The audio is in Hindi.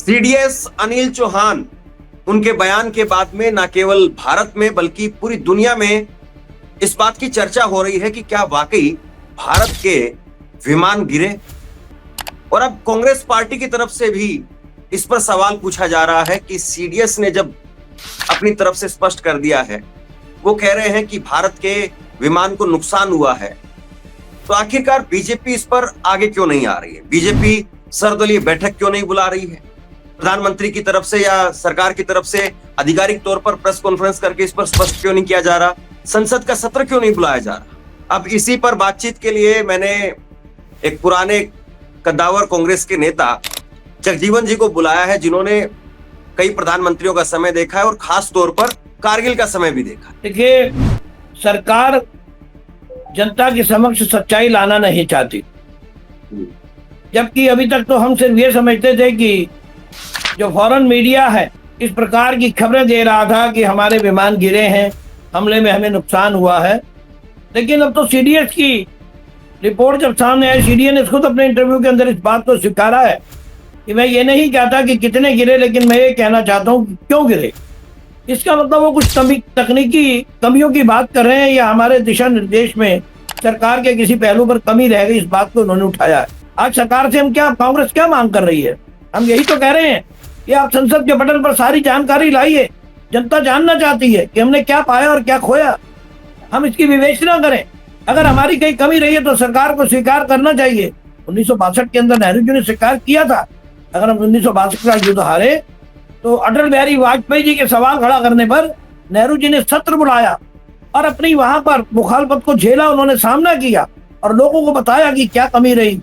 सीडीएस अनिल चौहान, उनके बयान के बाद में न केवल भारत में बल्कि पूरी दुनिया में इस बात की चर्चा हो रही है कि क्या वाकई भारत के विमान गिरे। और अब कांग्रेस पार्टी की तरफ से भी इस पर सवाल पूछा जा रहा है कि सीडीएस ने जब अपनी तरफ से स्पष्ट कर दिया है, वो कह रहे हैं कि भारत के विमान को नुकसान हुआ है, तो आखिरकार बीजेपी इस पर आगे क्यों नहीं आ रही है? बीजेपी सर्वदलीय बैठक क्यों नहीं बुला रही है? प्रधानमंत्री की तरफ से या सरकार की तरफ से आधिकारिक तौर पर प्रेस कॉन्फ्रेंस करके इस पर स्पष्ट क्यों नहीं किया जा रहा? संसद का सत्र क्यों नहीं बुलाया जा रहा? अब इसी पर बातचीत के लिए मैंने एक पुराने कद्दावर कांग्रेस के नेता जगजीवन जी को बुलाया है, जिन्होंने कई प्रधानमंत्रियों का समय देखा है और खास तौर पर कारगिल का समय भी देखा। देखिए, सरकार जनता के समक्ष सच्चाई लाना नहीं चाहती, जबकि अभी तक तो हम सिर्फ ये समझते थे कि जो फॉरेन मीडिया है इस प्रकार की खबरें दे रहा था कि हमारे विमान गिरे हैं, हमले में हमें नुकसान हुआ है। लेकिन अब तो सीडीएस की रिपोर्ट जब सामने आई, सीडीएस ने खुद अपने इंटरव्यू के अंदर इस बात को स्वीकारा है कि मैं ये नहीं कहता कि कितने गिरे, लेकिन मैं ये कहना चाहता हूँ कि क्यों गिरे। इसका मतलब वो कुछ तकनीकी कमियों की बात कर रहे हैं या हमारे दिशा निर्देश में सरकार के किसी पहलू पर कमी रह गई, इस बात को उन्होंने उठाया है। आज सरकार से हम कांग्रेस क्या मांग कर रही है? हम यही तो कह रहे हैं कि आप संसद के बटन पर सारी जानकारी लाइए। जनता जानना चाहती है कि हमने क्या पाया और क्या खोया। हम इसकी विवेचना करें। अगर हमारी कहीं कमी रही है तो सरकार को स्वीकार करना चाहिए। 1962 के अंदर नेहरू जी ने स्वीकार किया था। अगर हम 1962 का युद्ध हारे तो अटल बिहारी वाजपेयी जी के सवाल खड़ा करने पर नेहरू जी ने सत्र बुलाया और अपनी वहां पर मुखालफत को झेला, उन्होंने सामना किया और लोगों को बताया कि क्या कमी रही।